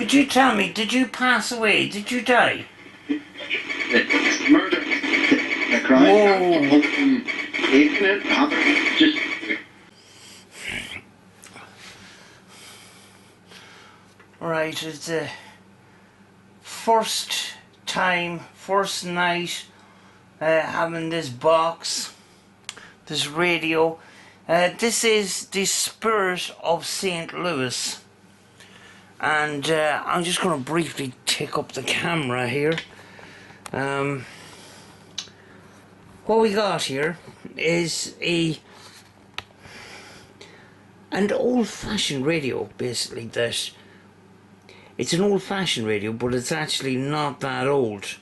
Could you tell me, did you pass away? Did you die? It's murder. The crime. Whoa. Just. Right, it's the first time, first night having this box, this radio. This is the Spirit of St. Louis. And I'm just going to briefly take up the camera here. What we got here is an old-fashioned radio, basically. That it's an old-fashioned radio, but it's actually not that old.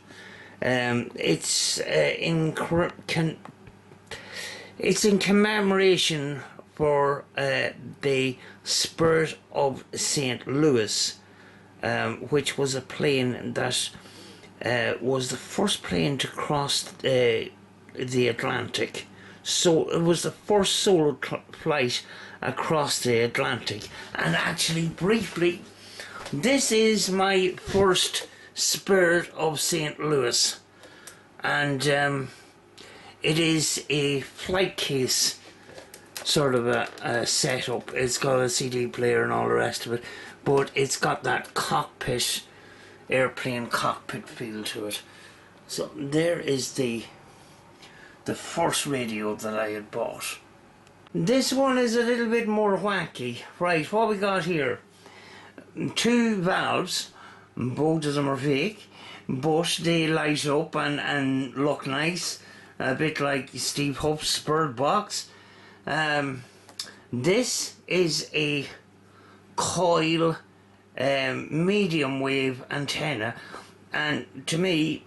It's in commemoration for the Spirit of St. Louis, which was a plane that was the first plane to cross the Atlantic. So it was the first solo flight across the Atlantic. And actually, briefly, this is my first Spirit of St. Louis, and it is a flight case sort of a setup. It's got a CD player and all the rest of it, but it's got that cockpit, airplane cockpit feel to it. So there is the first radio that I had bought. This one is a little bit more wacky. Right, what we got here? 2 valves, both of them are fake, but they light up and look nice, a bit like Steve Hope's Bird Box. This is a coil medium wave antenna, and to me,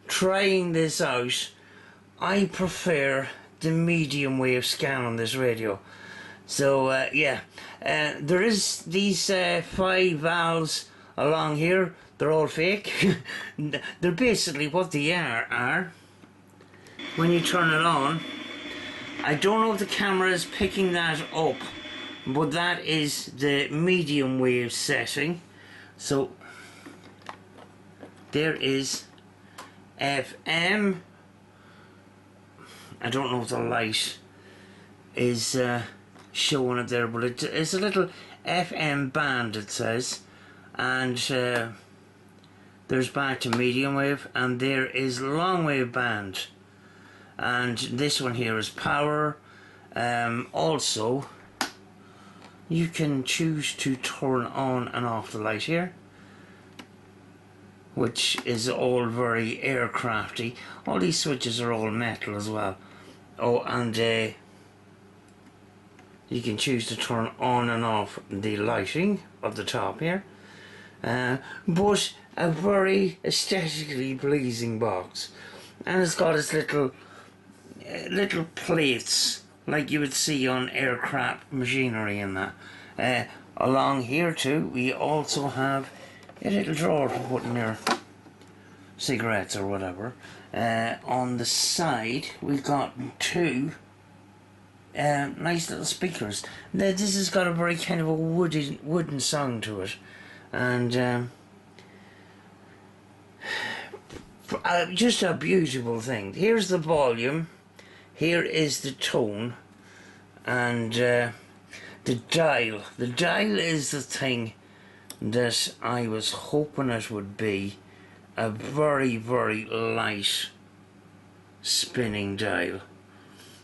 trying this out, I prefer the medium wave scan on this radio. So yeah, there is these 5 valves along here. They're all fake. They're basically what they are. When you turn it on, I don't know if the camera is picking that up, but that is the medium wave setting. So there is FM. I don't know if the light is showing it there, but it's a little FM band, it says, and there's back to medium wave, and there is long wave band, and this one here is power. Also, you can choose to turn on and off the light here, which is all very aircrafty. All these switches are all metal as well. Oh, and you can choose to turn on and off the lighting of the top here. But a very aesthetically pleasing box, and it's got its little plates like you would see on aircraft machinery and that. Along here too, we also have a little drawer for putting your cigarettes or whatever. On the side, we've got 2 nice little speakers. This has got a very kind of a wooden sound to it, and just a beautiful thing. Here's the volume, here is the tone, and the dial. The dial is the thing that I was hoping it would be. A very, very light spinning dial.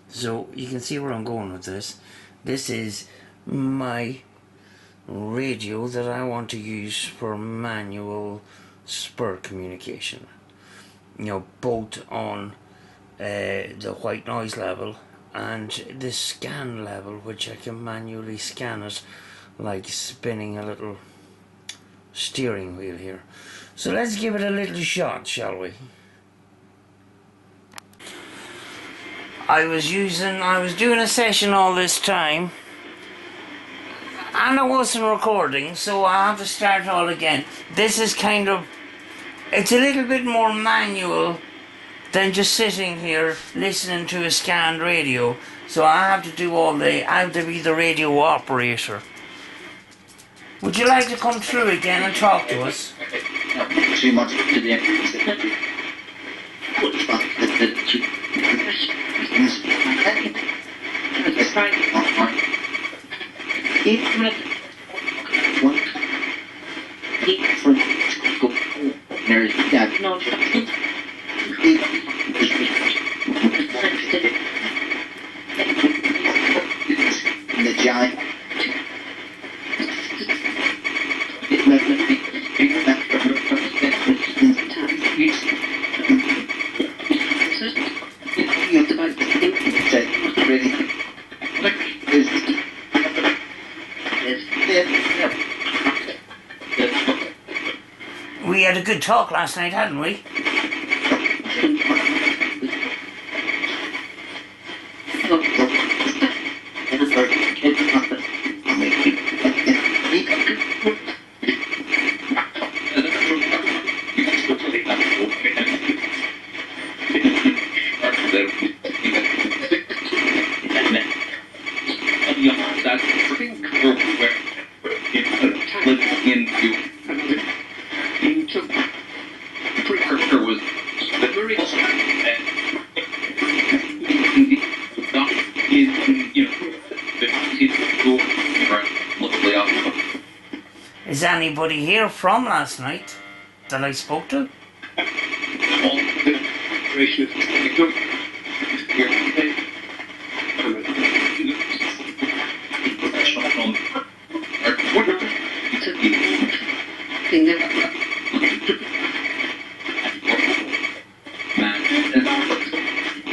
So you can see where I'm going with this. This is my radio that I want to use for manual spur communication. You know, both on the white noise level and the scan level, which I can manually scan it like spinning a little steering wheel here. So let's give it a little shot, shall we? I was doing a session all this time, and I wasn't recording, so I have to start all again. This is kind of, it's a little bit more manual than just sitting here listening to a scanned radio. So I have to do I have to be the radio operator. Would you like to come through again and talk to us? Too much to the the giant. We had a good talk last night, hadn't we? Is anybody here from last night that I spoke to?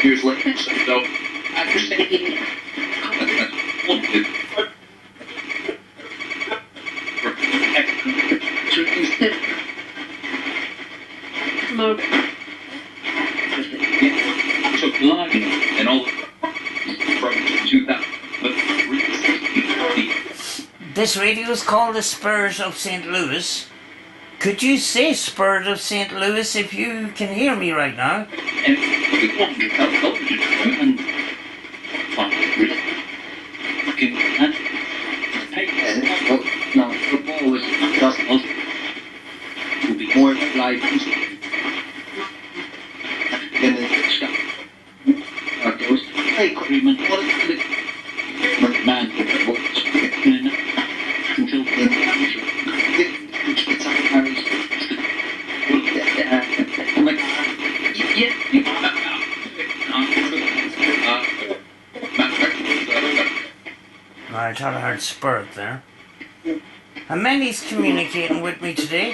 Years later, so after saying took line and all from 2003. This radio is called the Spurs of St. Louis. Could you say Spurs of St. Louis if you can hear me right now? And we won't get out television and no, football is just will be more live than the sky. Those agreement, what is the man until I thought I heard Spurt there. And Mandy's communicating with me today.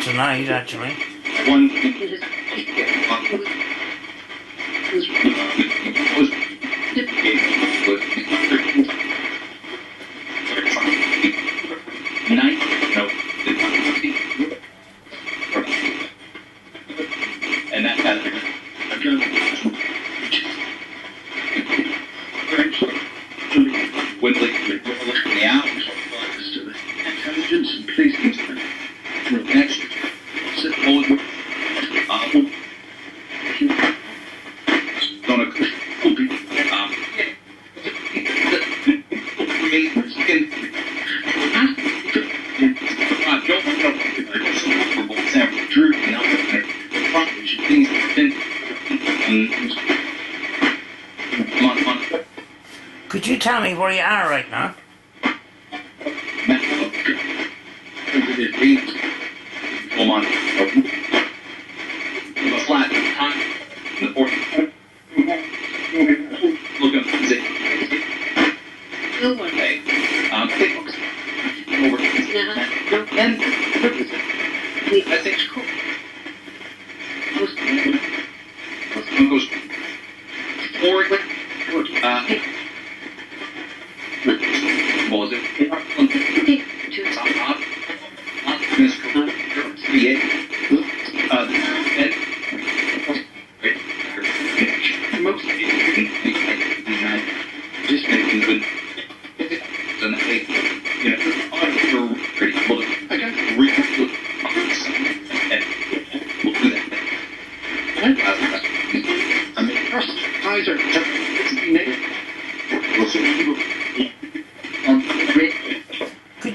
Tonight, actually. One night, no, and that has when they look in the hours to the intelligence and police next sit forward Donegal will be Could you tell me where you are right now?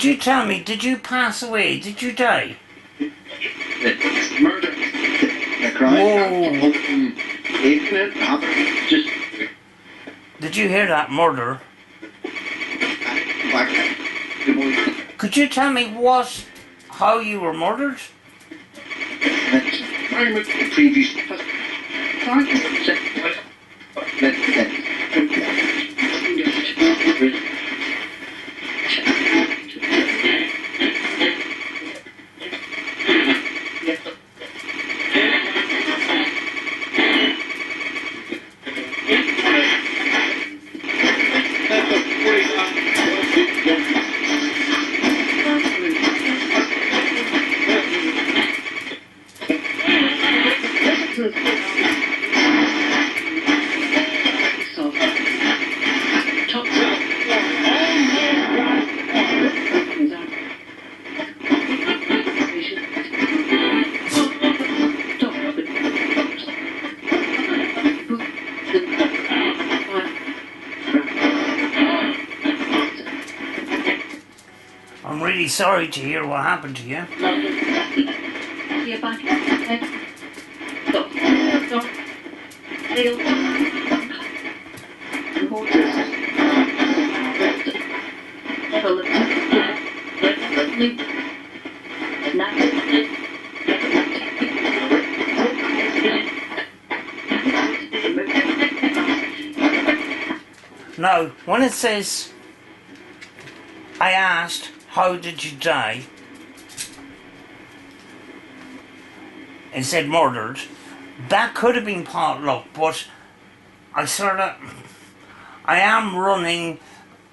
Could you tell me, did you pass away? Did you die? It's murder. The crime. Whoa. Just Did you hear that? Murder? Could you tell me how you were murdered? the previous. I'm really sorry to hear what happened to you. Now, when it says, I asked, how did you die? It said murdered. That could have been part luck, but I am running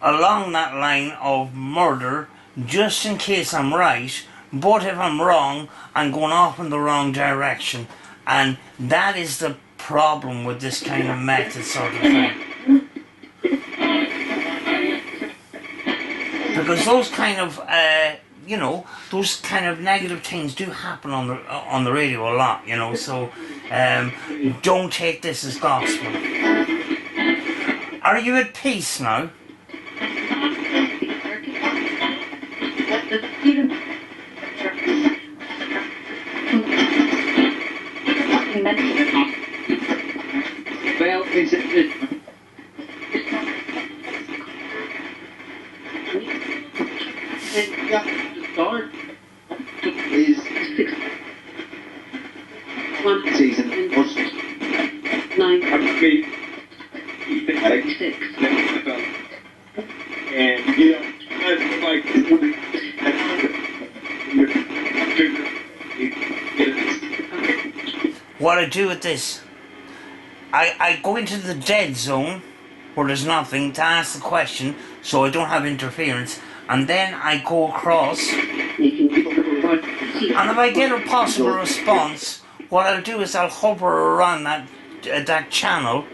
along that line of murder just in case I'm right, but if I'm wrong, I'm going off in the wrong direction. And that is the problem with this kind of method sort of thing. Because those kind of, those kind of negative things do happen on the radio a lot, so don't take this as gospel. Are you at peace now? Well, is it? Yeah, the start is 1 season. 9. Okay. 6. And that's like What I do with this, I go into the dead zone where there's nothing to ask the question, so I don't have interference. And then I go across, and if I get a possible response, what I'll do is I'll hover around that channel.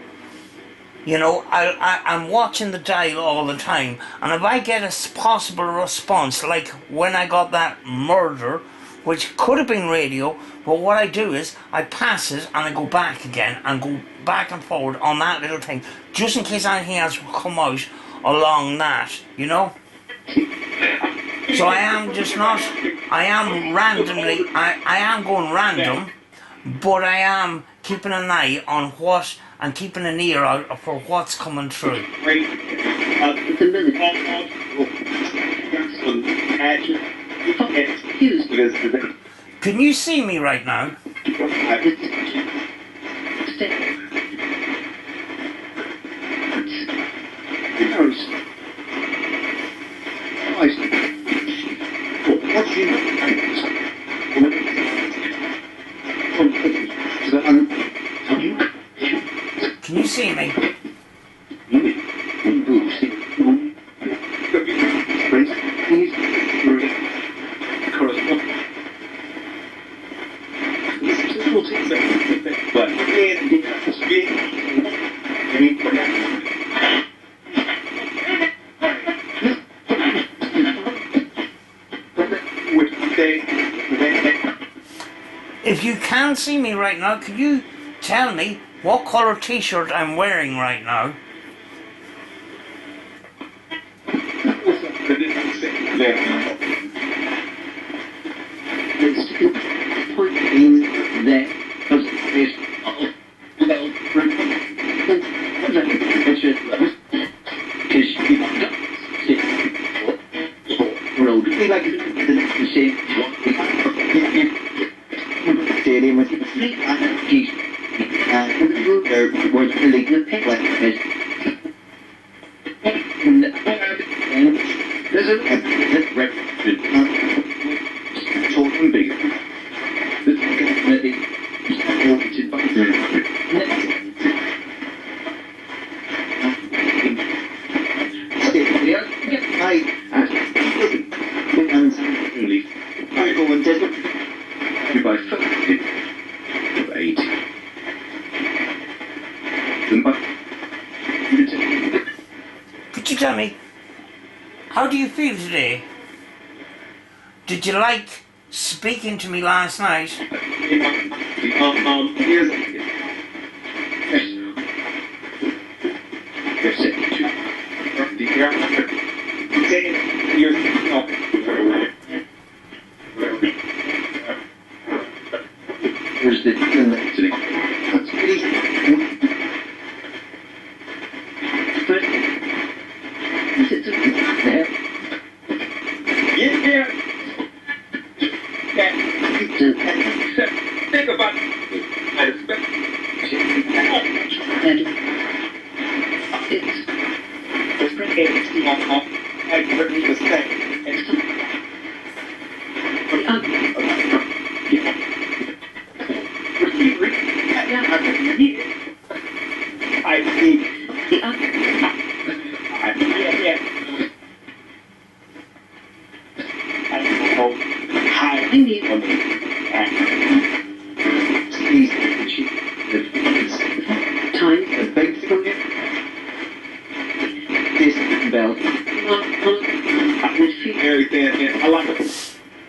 I'm watching the dial all the time, and if I get a possible response, like when I got that murder, which could have been radio, but what I do is I pass it and I go back again and go back and forward on that little thing, just in case anything else will come out along that, So I am going random, but I am keeping an eye on what, and keeping an ear out for what's coming through. Can you see me right now? Can you see me? If you can see me right now, could you tell me what colour t-shirt I'm wearing right now? something like the same stadium with geese. There was really good pick like this. And there's a record talking big. That's definitely audited by by 50 of 80. Could you tell me, how do you feel today? Did you like speaking to me last night? Here's the think about it.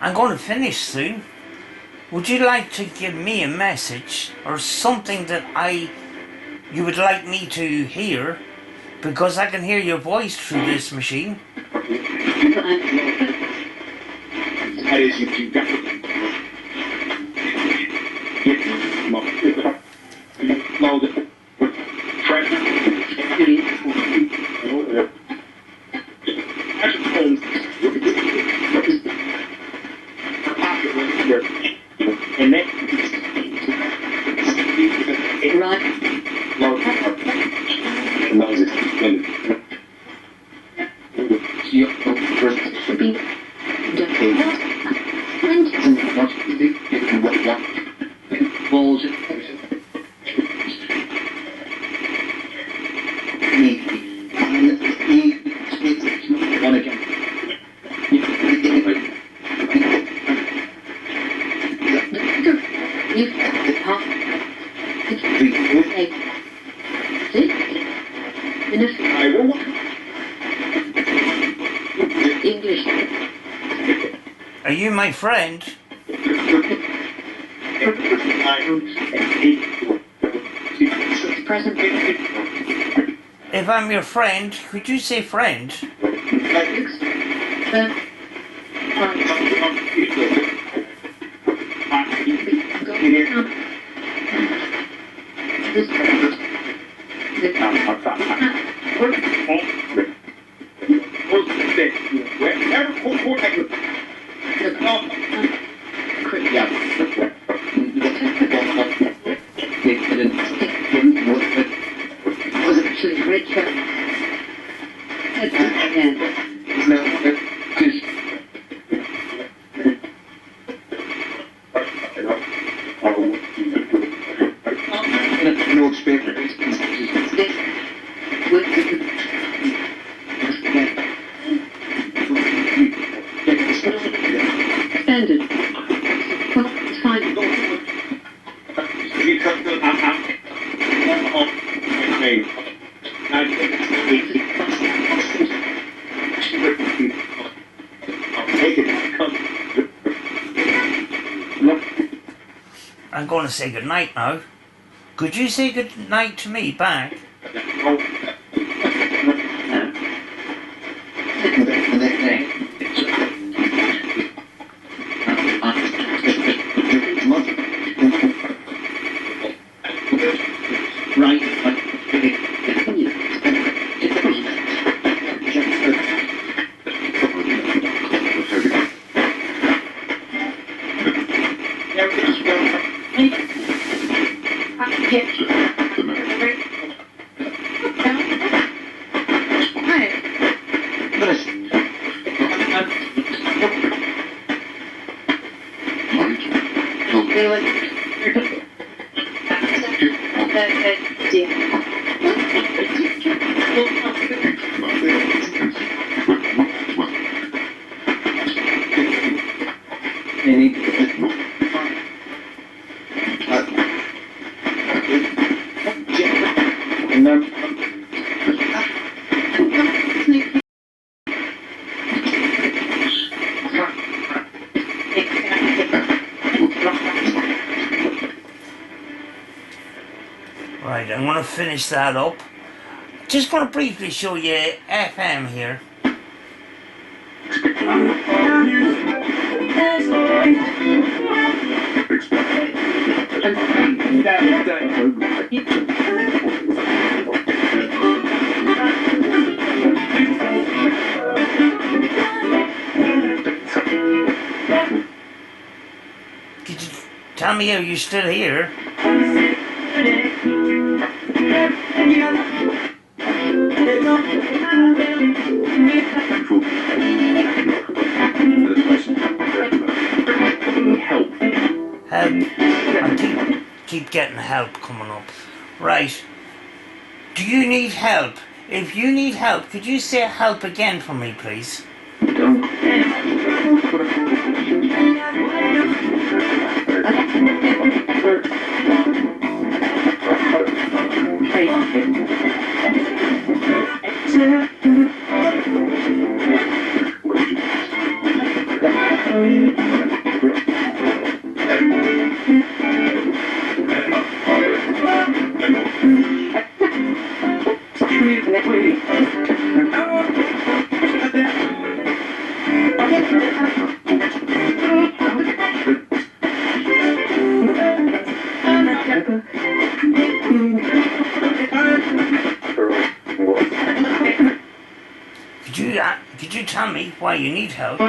I'm going to finish soon. Would you like to give me a message or something that you would like me to hear? Because I can hear your voice through this machine. Are you my friend? If I'm your friend, could you say friend? I'm going to say good night now. Could you say good night to me back? Right. Right, I'm going to finish that up. Just going to briefly show you FM here. Could you tell me how you're still here? Help. I keep getting help coming up. Right. Do you need help? If you need help, could you say help again for me, please? Could you tell me why you need help?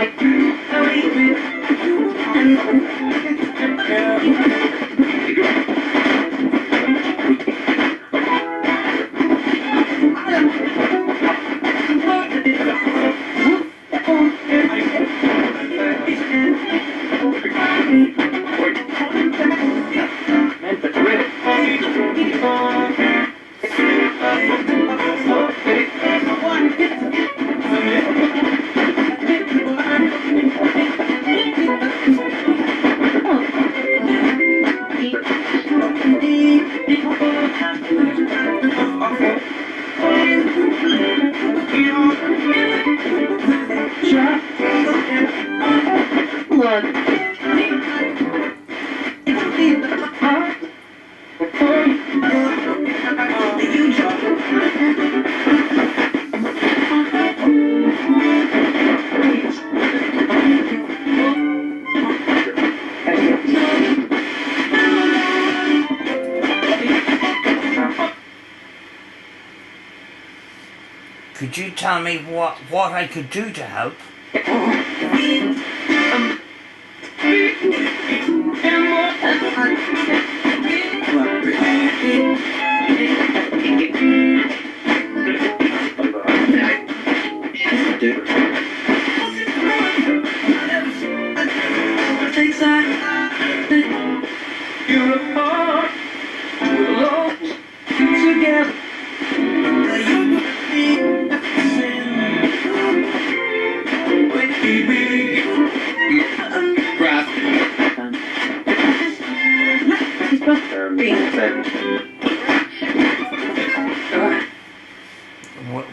Could you tell me what I could do to help?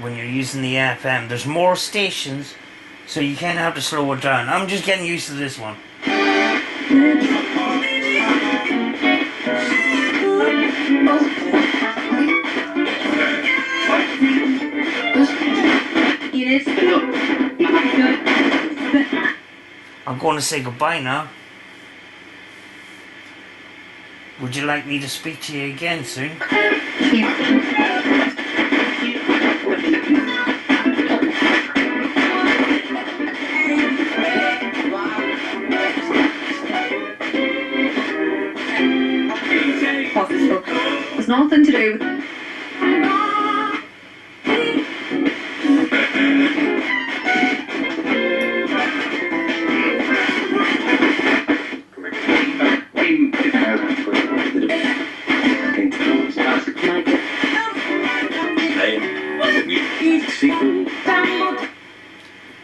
When you're using the FM, there's more stations, so you kind of have to slow it down. I'm just getting used to this one. I'm going to say goodbye now. Would you like me to speak to you again soon? Possible. It's nothing to do with...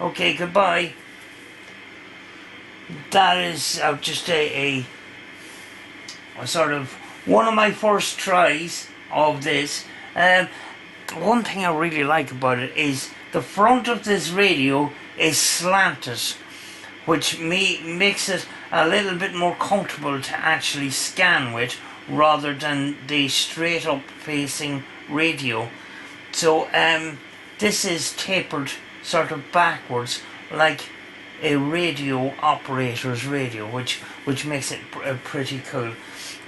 Okay, goodbye. That is just a sort of one of my first tries of this. One thing I really like about it is the front of this radio is slanted, which makes it a little bit more comfortable to actually scan with rather than the straight up facing radio. So this is tapered sort of backwards like a radio operator's radio, which makes it pretty cool.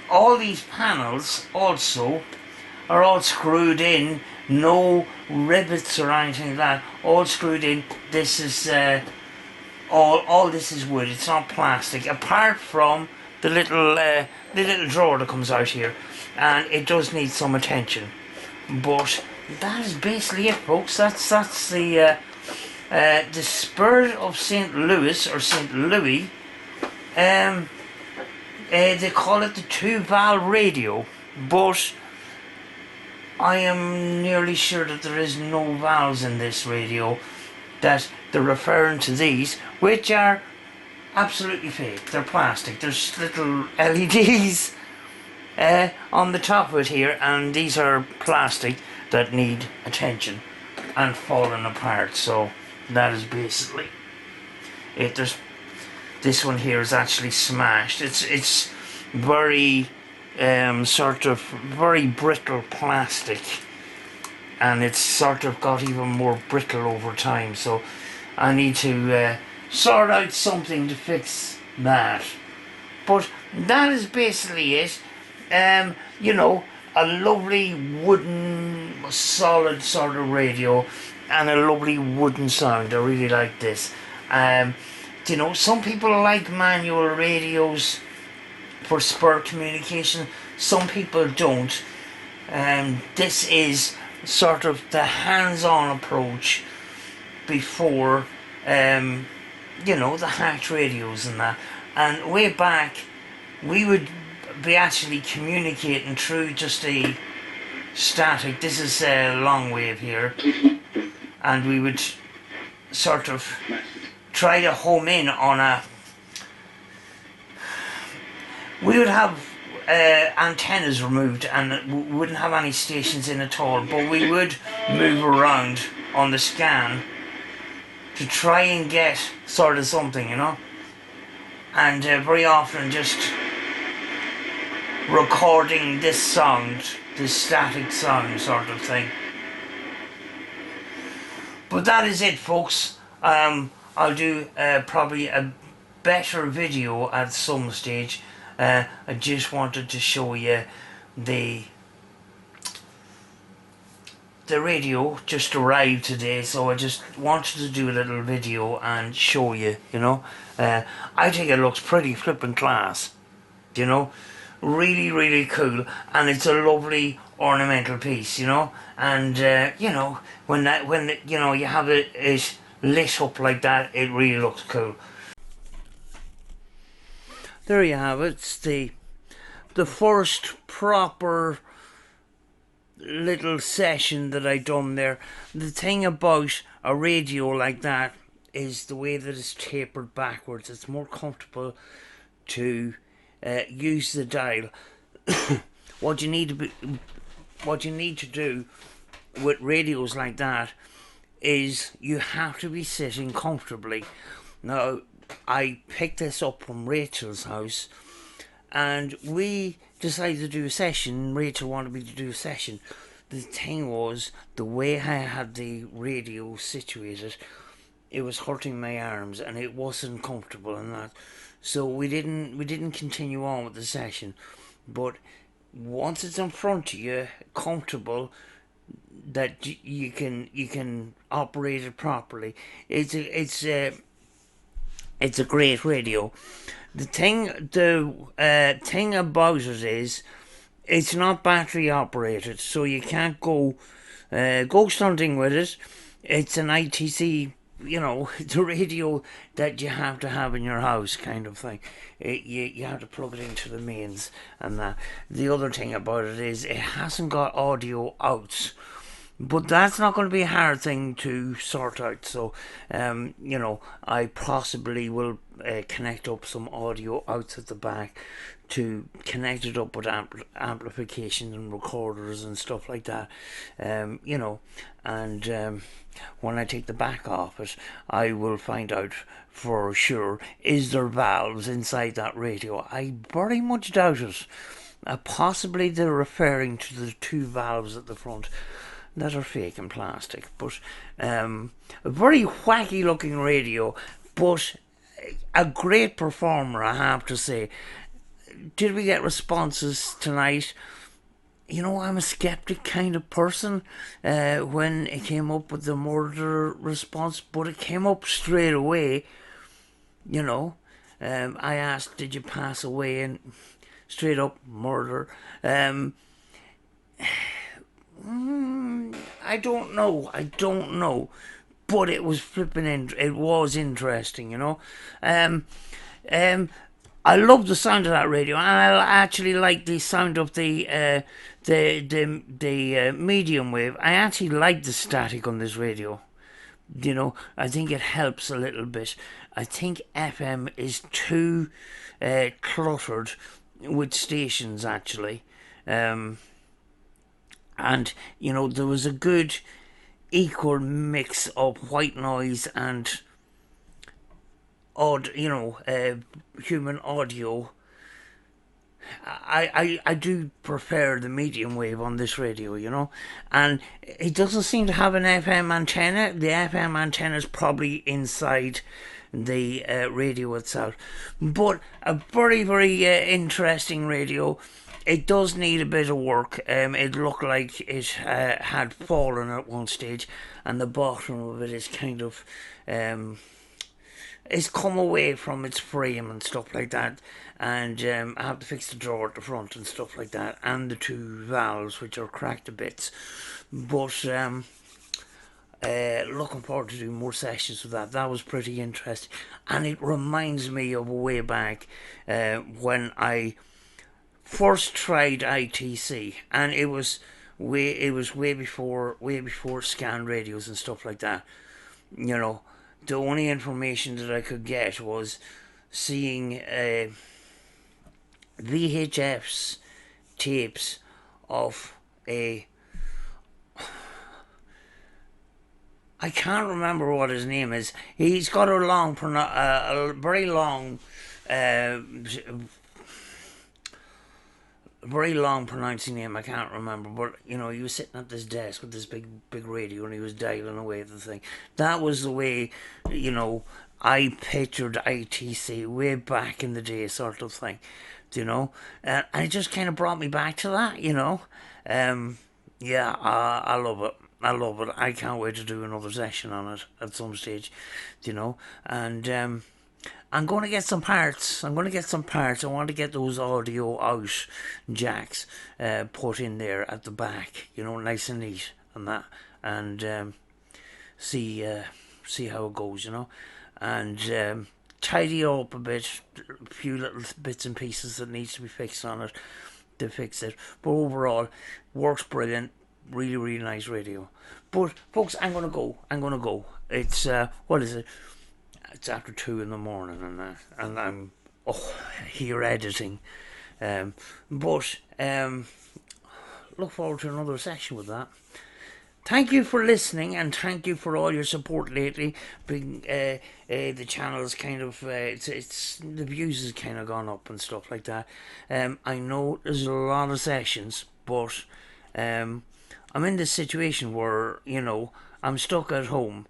All these panels also are all screwed in, no rivets or anything like that, all screwed in. This is all this is wood, it's not plastic, apart from the little drawer that comes out here, and it does need some attention. But that is basically it, folks. That's the Spurs of St. Louis, or St. Louis. They call it the 2-valve radio, but I am nearly sure that there is no valves in this radio, that they're referring to these, which are absolutely fake. They're plastic. There's little LEDs on the top of it here, and these are plastic that need attention and falling apart. So that is basically it. This one here is actually smashed. It's very sort of very brittle plastic, and it's sort of got even more brittle over time. So I need to sort out something to fix that. But that is basically it. You know, a lovely wooden solid sort of radio and a lovely wooden sound. I really like this. You know, some people like manual radios for spur communication, some people don't. This is sort of the hands-on approach before you know, the hacked radios and that. And way back we would be actually communicating through just a static, this is a long wave here, and we would sort of try to home in on we would have antennas removed, and we wouldn't have any stations in at all, but we would move around on the scan to try and get sort of something, you know, and very often just recording this sound, this static sound sort of thing. But that is it, folks. I'll do probably a better video at some stage. I just wanted to show you the radio just arrived today, so I just wanted to do a little video and show you, you know. I think it looks pretty flippin' class, you know, really cool, and it's a lovely ornamental piece, you know. And you know, when you know, you have it lit up like that, it really looks cool. There you have it. It's the first proper little session that I done there. The thing about a radio like that is the way that it's tapered backwards. It's more comfortable to use the dial. What you need to do with radios like that is you have to be sitting comfortably. Now, I picked this up from Rachel's house, and we decided to do a session. Rachel wanted me to do a session. The thing was, the way I had the radio situated, it was hurting my arms and it wasn't comfortable and that. So we didn't continue on with the session. But once it's in front of you, comfortable, that you can operate it properly, it's a great radio. The thing about it is it's not battery operated, so you can't go ghost hunting with it. It's an ITC, you know, it's a radio that you have to have in your house, kind of thing. You have to plug it into the mains and that. The other thing about it is it hasn't got audio outs. But that's not going to be a hard thing to sort out. So, you know, I possibly will connect up some audio outs at the back to connect it up with amplification and recorders and stuff like that. You know, and when I take the back off it, I will find out for sure, is there valves inside that radio? I very much doubt it. Possibly they're referring to the two valves at the front that are fake and plastic, but a very wacky looking radio, but a great performer, I have to say. Did we get responses tonight? You know, I'm a skeptic kind of person when it came up with the murder response, but it came up straight away. You know, I asked, did you pass away? And straight up, murder. I don't know, but it was it was interesting, you know. I love the sound of that radio, and I actually like the sound of the medium wave. I actually like the static on this radio. You know, I think it helps a little bit. I think FM is too cluttered with stations, actually. And, you know, there was a good equal mix of white noise and human audio. I do prefer the medium wave on this radio, you know, and it doesn't seem to have an FM antenna. The FM antenna is probably inside the radio itself, but a very, very interesting radio. It does need a bit of work. It looked like it had fallen at one stage, and the bottom of it is kind of it's come away from its frame and stuff like that. And I have to fix the drawer at the front and stuff like that, and the two valves which are cracked to bits. But looking forward to doing more sessions with that. That was pretty interesting, and it reminds me of way back when I first tried ITC, and it was way before scan radios and stuff like that. You know, the only information that I could get was seeing VHF's tapes of I can't remember what his name is. He's got a very long pronouncing name. I can't remember, but you know, he was sitting at this desk with this big radio, and he was dialing away at the thing. That was the way, you know, I pictured ITC way back in the day, sort of thing, you know, and it just kind of brought me back to that, you know. Yeah, I love it. I love it. I can't wait to do another session on it at some stage, you know, and I'm going to get some parts. I want to get those audio out jacks put in there at the back, you know, nice and neat and that, and see how it goes, you know, and tidy up a bit, a few little bits and pieces that needs to be fixed on it to fix it. But overall, works brilliant. Really, really nice radio. But folks, I'm gonna go. It's what is it? It's after 2 in the morning, and I'm here editing. But look forward to another session with that. Thank you for listening, and thank you for all your support lately. The channel's kind of it's the views has kind of gone up and stuff like that. I know there's a lot of sessions, but I'm in this situation where, you know, I'm stuck at home.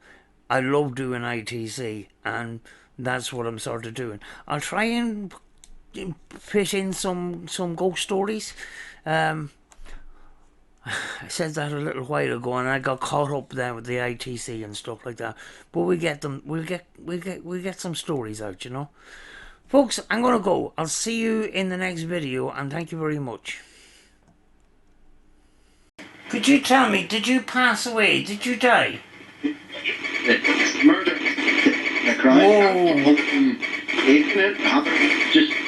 I love doing ITC, and that's what I'm sort of doing. I'll try and fit in some ghost stories. I said that a little while ago, and I got caught up then with the ITC and stuff like that. But we get them. We'll get some stories out, you know. Folks, I'm gonna go. I'll see you in the next video, and thank you very much. Could you tell me, did you pass away? Did you die? It's murder. The crime. Whoa. Just